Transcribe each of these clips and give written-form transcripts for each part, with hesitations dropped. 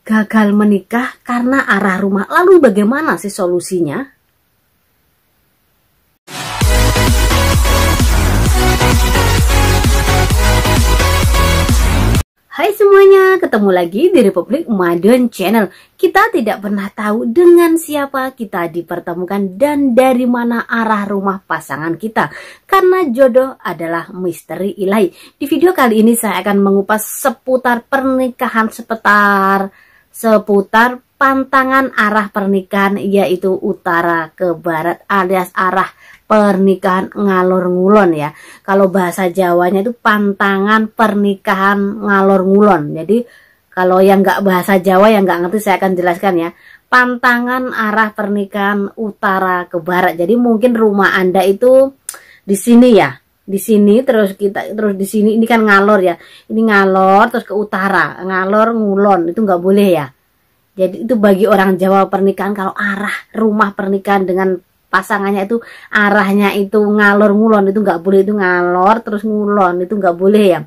gagal menikah karena arah rumah. Lalu bagaimana sih solusinya? Hai semuanya, ketemu lagi di Republik Madon Channel. Kita tidak pernah tahu dengan siapa kita dipertemukan dan dari mana arah rumah pasangan kita. Karena jodoh adalah misteri ilahi. Di video kali ini saya akan mengupas seputar pernikahan, seputar pantangan arah pernikahan, yaitu utara ke barat alias arah pernikahan ngalor ngulon ya. Kalau bahasa Jawanya itu pantangan pernikahan ngalor ngulon. Jadi kalau yang nggak bahasa Jawa yang nggak ngerti saya akan jelaskan ya. Pantangan arah pernikahan utara ke barat. Jadi mungkin rumah Anda itu di sini ya. Di sini terus di sini ini kan ngalor ya. Ini ngalor terus ke utara, ngalor ngulon itu nggak boleh ya. Jadi itu bagi orang Jawa pernikahan kalau arah rumah pernikahan dengan pasangannya itu arahnya itu ngalor ngulon itu nggak boleh, itu ngalor terus ngulon itu nggak boleh ya.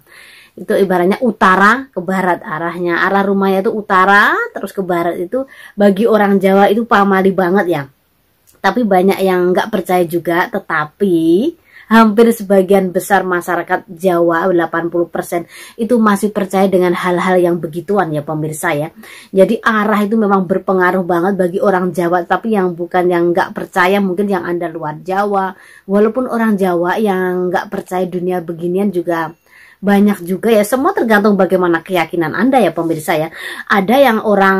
Itu ibaratnya utara ke barat arahnya, arah rumahnya itu utara terus ke barat. Itu bagi orang Jawa itu pamali banget ya. Tapi banyak yang nggak percaya juga, tetapi hampir sebagian besar masyarakat Jawa 80% itu masih percaya dengan hal-hal yang begituan ya pemirsa ya. Jadi arah itu memang berpengaruh banget bagi orang Jawa, tapi yang bukan yang nggak percaya mungkin yang Anda luar Jawa. Walaupun orang Jawa yang nggak percaya dunia beginian juga banyak juga ya. Semua tergantung bagaimana keyakinan Anda ya pemirsa ya. Ada yang orang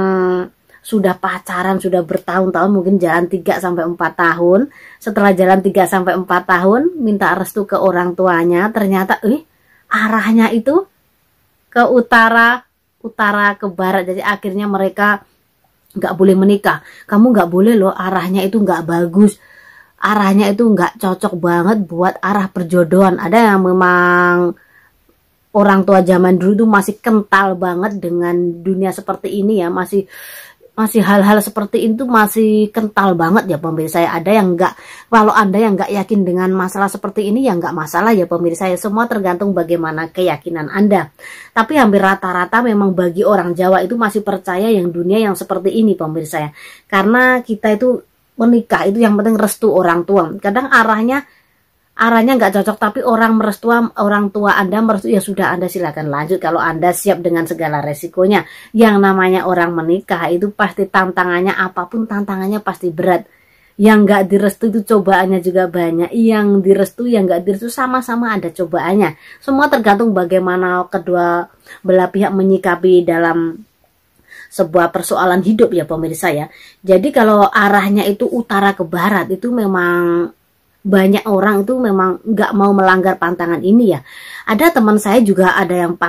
sudah pacaran, sudah bertahun-tahun, mungkin jalan 3-4 tahun. Setelah jalan 3-4 tahun, minta restu ke orang tuanya. Ternyata, arahnya itu ke utara ke barat. Jadi akhirnya mereka nggak boleh menikah. Kamu nggak boleh loh, arahnya itu nggak bagus. Arahnya itu nggak cocok banget buat arah perjodohan. Ada yang memang orang tua zaman dulu itu masih kental banget dengan dunia seperti ini ya. Masih hal-hal seperti itu masih kental banget ya pemirsa ya. Ada yang enggak, kalau Anda yang enggak yakin dengan masalah seperti ini ya enggak masalah ya pemirsa ya. Semua tergantung bagaimana keyakinan Anda. Tapi hampir rata-rata memang bagi orang Jawa itu masih percaya yang dunia yang seperti ini pemirsa ya. Karena kita itu menikah itu yang penting restu orang tua. Kadang arahnya nggak cocok, tapi orang tua Anda merestui, ya sudah Anda silakan lanjut kalau Anda siap dengan segala resikonya. Yang namanya orang menikah itu pasti tantangannya, apapun tantangannya pasti berat. Yang nggak direstui itu cobaannya juga banyak. Yang direstui, yang nggak direstui sama-sama ada cobaannya. Semua tergantung bagaimana kedua belah pihak menyikapi dalam sebuah persoalan hidup ya pemirsa ya. Jadi kalau arahnya itu utara ke barat itu memang banyak orang itu memang nggak mau melanggar pantangan ini ya. Ada teman saya juga ada yang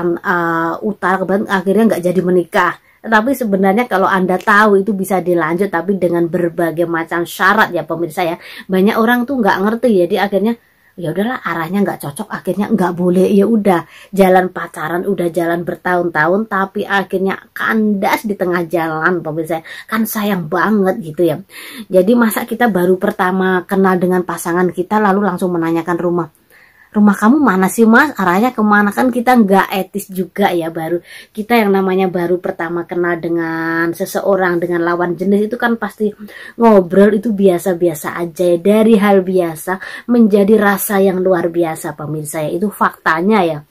utara ke barat akhirnya nggak jadi menikah. Tapi sebenarnya kalau Anda tahu itu bisa dilanjut, tapi dengan berbagai macam syarat ya pemirsa ya. Banyak orang tuh nggak ngerti, jadi akhirnya ya udahlah arahnya nggak cocok, akhirnya nggak boleh. Ya udah jalan pacaran, udah jalan bertahun-tahun, tapi akhirnya kandas di tengah jalan pemirsa, kan sayang banget gitu ya. Jadi masa kita baru pertama kenal dengan pasangan kita lalu langsung menanyakan rumah kamu mana sih mas, arahnya kemana, kan kita nggak etis juga ya. Baru kita yang namanya baru pertama kenal dengan seseorang, dengan lawan jenis itu kan pasti ngobrol itu biasa-biasa aja ya. Dari hal biasa menjadi rasa yang luar biasa pemirsa ya, itu faktanya ya.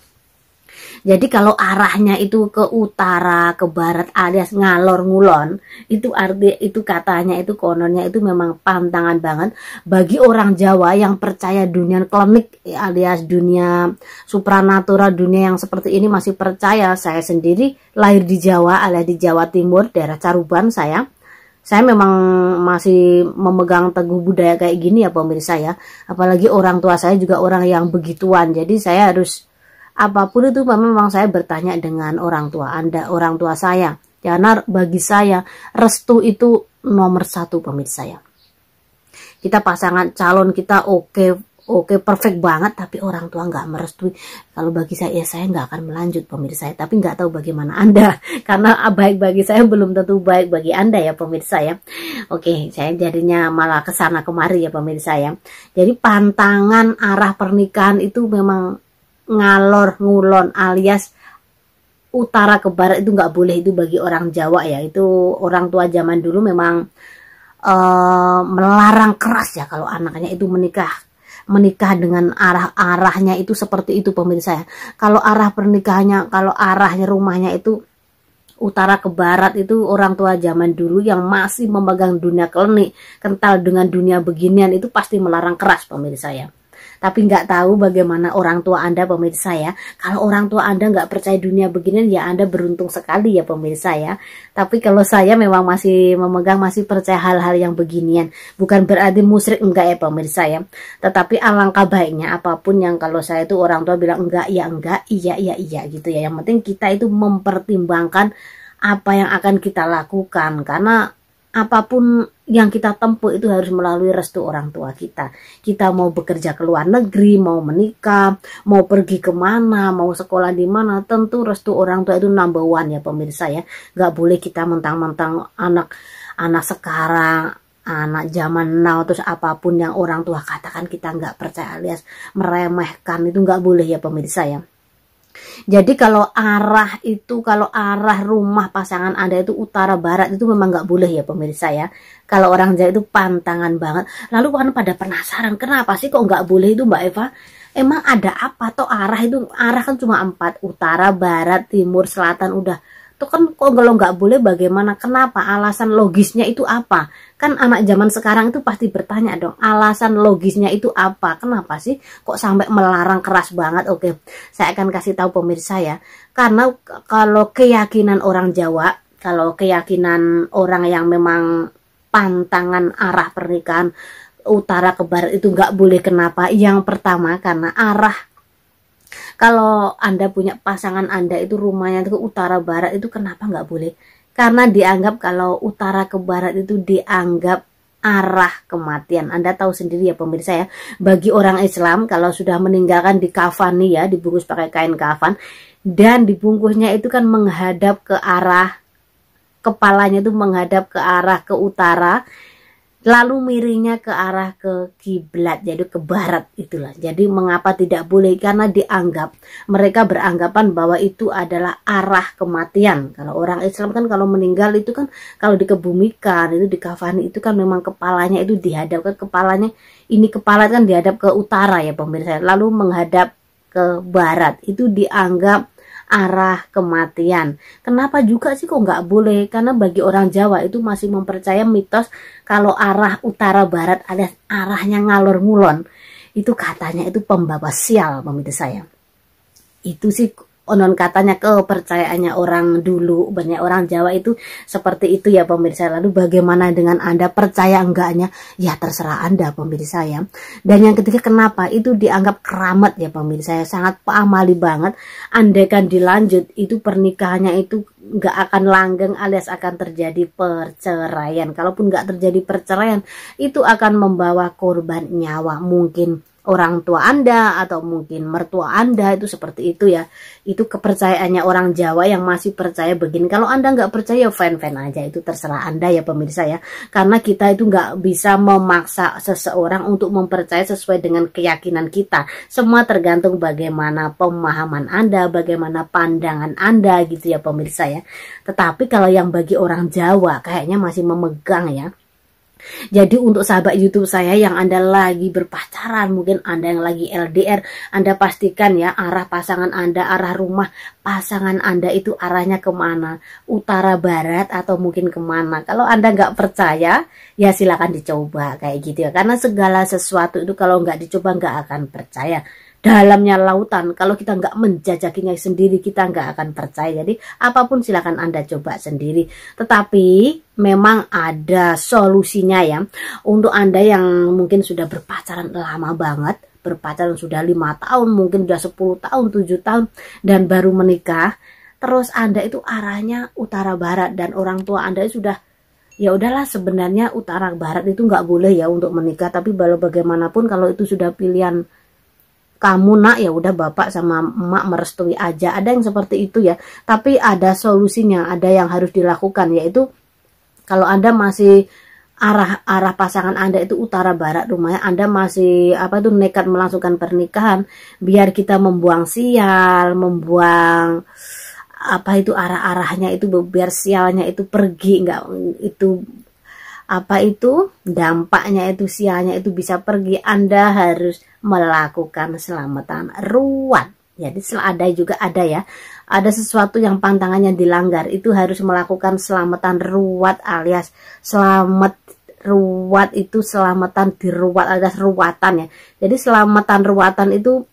Jadi kalau arahnya itu ke utara ke barat alias ngalor ngulon, itu arti itu katanya itu kononnya itu memang pantangan banget bagi orang Jawa yang percaya dunia klinik alias dunia supranatural, dunia yang seperti ini masih percaya. Saya sendiri lahir di Jawa alias di Jawa Timur, daerah Caruban saya memang masih memegang teguh budaya kayak gini ya pemirsa ya. Apalagi orang tua saya juga orang yang begituan. Jadi saya harus apapun itu memang saya bertanya dengan orang tua Anda, orang tua saya. Karena bagi saya restu itu nomor 1 pemirsa ya. Kita pasangan calon kita oke perfect banget, tapi orang tua nggak merestui. Kalau bagi saya ya saya nggak akan melanjut pemirsa ya. Tapi nggak tahu bagaimana Anda. Karena baik bagi saya belum tentu baik bagi Anda ya pemirsa ya. Oke, saya jadinya malah kesana kemari ya pemirsa ya. Jadi pantangan arah pernikahan itu memang ngalor ngulon alias utara ke barat itu nggak boleh, itu bagi orang Jawa ya. Itu orang tua zaman dulu memang melarang keras ya kalau anaknya itu menikah dengan arahnya itu seperti itu pemirsa ya. Kalau arah pernikahannya, kalau arahnya rumahnya itu utara ke barat, itu orang tua zaman dulu yang masih memegang dunia klenik, kental dengan dunia beginian, itu pasti melarang keras pemirsa ya. Tapi nggak tahu bagaimana orang tua Anda pemirsa ya. Kalau orang tua Anda nggak percaya dunia beginian ya Anda beruntung sekali ya pemirsa ya. Tapi kalau saya memang masih memegang, masih percaya hal-hal yang beginian. Bukan berarti musyrik, enggak ya pemirsa ya. Tetapi alangkah baiknya apapun yang kalau saya itu orang tua bilang enggak ya enggak, iya iya iya gitu ya. Yang penting kita itu mempertimbangkan apa yang akan kita lakukan, karena apapun yang kita tempuh itu harus melalui restu orang tua kita. Kita mau bekerja ke luar negeri, mau menikah, mau pergi kemana, mau sekolah di mana, tentu restu orang tua itu number one ya pemirsa ya. Gak boleh kita mentang-mentang anak sekarang, anak zaman now, terus apapun yang orang tua katakan kita nggak percaya alias meremehkan, itu nggak boleh ya pemirsa ya. Jadi kalau arah rumah pasangan Anda itu utara barat, itu memang nggak boleh ya pemirsa ya. Kalau orang Jawa itu pantangan banget. Lalu kan pada penasaran, kenapa sih kok nggak boleh itu Mbak Eva? Emang ada apa toh arah itu? Arah kan cuma 4, utara, barat, timur, selatan, udah. Itu kan kok kalau nggak boleh bagaimana? Kenapa? Alasan logisnya itu apa? Kan anak zaman sekarang itu pasti bertanya dong, alasan logisnya itu apa? Kenapa sih kok sampai melarang keras banget? Oke, saya akan kasih tahu pemirsa ya. Karena kalau keyakinan orang Jawa, kalau keyakinan orang yang memang pantangan arah pernikahan utara ke barat itu nggak boleh. Kenapa? Yang pertama karena kalau Anda punya pasangan Anda itu rumahnya itu ke utara barat, itu kenapa nggak boleh? Karena dianggap kalau utara ke barat itu dianggap arah kematian. Anda tahu sendiri ya pemirsa ya, bagi orang Islam kalau sudah meninggalkan dikafani ya, dibungkus pakai kain kafan, dan dibungkusnya itu kan menghadap ke arah, kepalanya itu menghadap ke arah ke utara, lalu miringnya ke arah ke kiblat, jadi ke barat itulah. Jadi mengapa tidak boleh? Karena mereka beranggapan bahwa itu adalah arah kematian. Kalau orang Islam kan kalau meninggal itu kan kalau dikebumikan itu dikafani itu kan memang kepalanya itu dihadapkan, kepalanya ini kepala kan dihadap ke utara ya pemirsa, lalu menghadap ke barat itu dianggap arah kematian. Kenapa juga sih kok nggak boleh? Karena bagi orang Jawa itu masih mempercaya mitos kalau arah utara barat alias arahnya ngalor ngulon, itu katanya itu pembawa sial pemirsa saya. Itu sih konon katanya kepercayaannya orang dulu, banyak orang Jawa itu seperti itu ya pemirsa. Lalu bagaimana dengan Anda, percaya enggaknya? Ya terserah Anda pemirsa ya. Dan yang ketiga, kenapa itu dianggap keramat ya pemirsa ya, sangat pamali banget. Andaikan dilanjut itu pernikahannya itu nggak akan langgeng alias akan terjadi perceraian. Kalaupun nggak terjadi perceraian, itu akan membawa korban nyawa, mungkin orang tua Anda atau mungkin mertua Anda, itu seperti itu ya. Itu kepercayaannya orang Jawa yang masih percaya begini. Kalau Anda nggak percaya, fan-fan aja, itu terserah Anda ya pemirsa ya. Karena kita itu nggak bisa memaksa seseorang untuk mempercaya sesuai dengan keyakinan kita. Semua tergantung bagaimana pemahaman Anda, bagaimana pandangan Anda gitu ya pemirsa ya. Tetapi kalau yang bagi orang Jawa kayaknya masih memegang ya. Jadi untuk sahabat YouTube saya yang Anda lagi berpacaran, mungkin Anda yang lagi LDR, Anda pastikan ya arah pasangan Anda, arah rumah pasangan Anda itu arahnya kemana, utara barat atau mungkin kemana. Kalau Anda nggak percaya ya silakan dicoba kayak gitu ya, karena segala sesuatu itu kalau nggak dicoba nggak akan percaya. Dalamnya lautan, kalau kita nggak menjajakinya sendiri kita nggak akan percaya. Jadi apapun silakan Anda coba sendiri. Tetapi memang ada solusinya ya. Untuk Anda yang mungkin sudah berpacaran lama banget, berpacaran sudah 5 tahun, mungkin sudah 10 tahun, 7 tahun, dan baru menikah, terus Anda itu arahnya utara barat dan orang tua Anda sudah, ya udahlah, sebenarnya utara barat itu nggak boleh ya untuk menikah. Tapi bagaimanapun kalau itu sudah pilihan kamu nak, ya udah bapak sama emak merestui aja. Ada yang seperti itu ya. Tapi ada solusinya, ada yang harus dilakukan, yaitu kalau Anda masih arah pasangan Anda itu utara barat rumahnya, Anda masih nekat melangsungkan pernikahan biar kita membuang sial, membuang apa itu arah-arahnya itu, biar sialnya itu pergi, enggak itu apa itu dampaknya itu, sialnya itu bisa pergi, Anda harus melakukan selamatan ruwat. Jadi ada ya, ada sesuatu yang pantangannya dilanggar, itu harus melakukan selamatan ruwat, alias selamat ruwat itu selamatan diruwat, alias ruwatan ya. Jadi selamatan ruwatan itu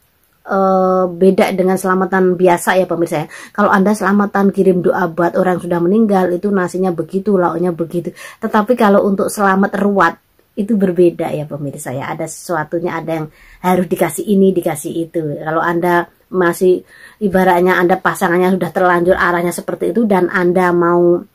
beda dengan selamatan biasa ya pemirsa ya. Kalau Anda selamatan kirim doa buat orang sudah meninggal, itu nasinya begitu, lauknya begitu. Tetapi kalau untuk selamat ruwat itu berbeda ya pemirsa ya. Ada sesuatunya, ada yang harus dikasih ini, dikasih itu. Kalau Anda masih ibaratnya Anda pasangannya sudah terlanjur arahnya seperti itu dan Anda mau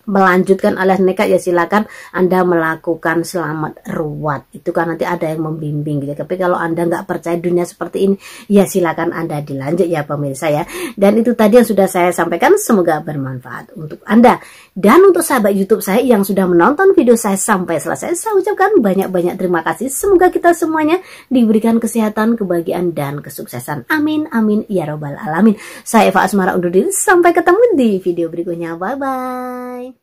melanjutkan alias nekat, ya silakan Anda melakukan selamat ruwat. Itu kan nanti ada yang membimbing gitu. Tapi kalau Anda nggak percaya dunia seperti ini, ya silakan Anda dilanjut ya pemirsa ya. Dan itu tadi yang sudah saya sampaikan, semoga bermanfaat untuk Anda. Dan untuk sahabat YouTube saya yang sudah menonton video saya sampai selesai, saya ucapkan banyak-banyak terima kasih. Semoga kita semuanya diberikan kesehatan, kebahagiaan, dan kesuksesan. Amin, amin, ya robbal alamin. Saya Eva Asmara undur diri, sampai ketemu di video berikutnya. Bye-bye.